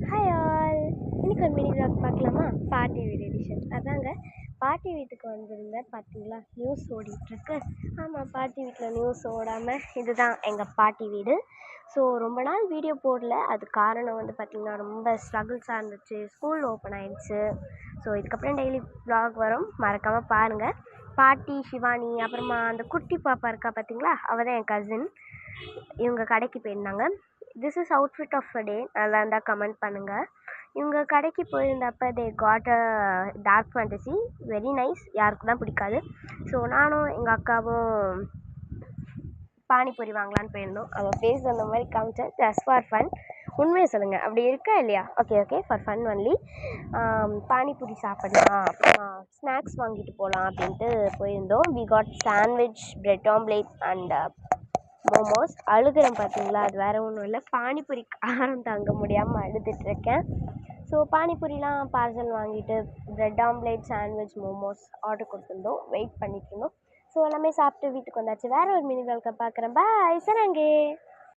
Hi all. இன்னைக்கு ஒரு mini vlog பார்க்கலாமா? பாட்டி வீடு எடிஷன். அதாங்க பாட்டி வீட்டுக்கு வந்திருந்தேன். பார்த்தீங்களா, நியூஸ் ஓடிட்டுருக்கு. ஆமாம், பாட்டி வீட்டில் நியூஸ் ஓடாமல் இதுதான் எங்கள் பாட்டி வீடு. ஸோ ரொம்ப நாள் வீடியோ போடல. அது காரணம் வந்து பார்த்திங்கன்னா ரொம்ப ஸ்ட்ரகிள்ஸாக இருந்துச்சு. ஸ்கூல் ஓப்பன் ஆயிடுச்சு. ஸோ இதுக்கப்புறம் டெய்லி vlog வரும், மறக்காமல் பாருங்கள். பாட்டி ஷிவானி, அப்புறமா அந்த குட்டி பாப்பா இருக்கா பார்த்தீங்களா, அவள் தான் என் கசின். இவங்க கடைக்கு போயிருந்தாங்க. This is outfit of a day. நல்லா இருந்தால் கமெண்ட் பண்ணுங்கள். இவங்க கடைக்கு போயிருந்தப்போ they got a dark fantasy, very nice. யாருக்கு தான் பிடிக்காது. ஸோ நானும் எங்கள் அக்காவும் பானிபூரி வாங்கலான்னு போயிருந்தோம். அவள் ஃபேஸ் அந்த மாதிரி காமிச்சேன், ஜஸ்ட் ஃபார் ஃபன். உண்மையை சொல்லுங்கள், அப்படி இருக்கா இல்லையா? Okay for fun only. Pani puri சாப்பிடலாம், அப்புறமா ஸ்நாக்ஸ் வாங்கிட்டு போகலாம் அப்படின்ட்டு போயிருந்தோம். We got sandwich, bread omelette and momos. அழுகிறேன் பார்த்தீங்களா, அது வேறு ஒன்றும் இல்லை, பானிபூரி காரம் தாங்க முடியாமல் அழுதுட்ருக்கேன். ஸோ பானிபூரிலாம் பார்சல் வாங்கிட்டு bread omelette, sandwich, momos order கொடுத்துருந்தோம். வெயிட் பண்ணிட்டு இருந்தோம். ஸோ எல்லாமே சாப்பிட்டு வீட்டுக்கு வந்தாச்சு. வேறு ஒரு மினி vlog பார்க்குறேன். பாய். சரங்கே.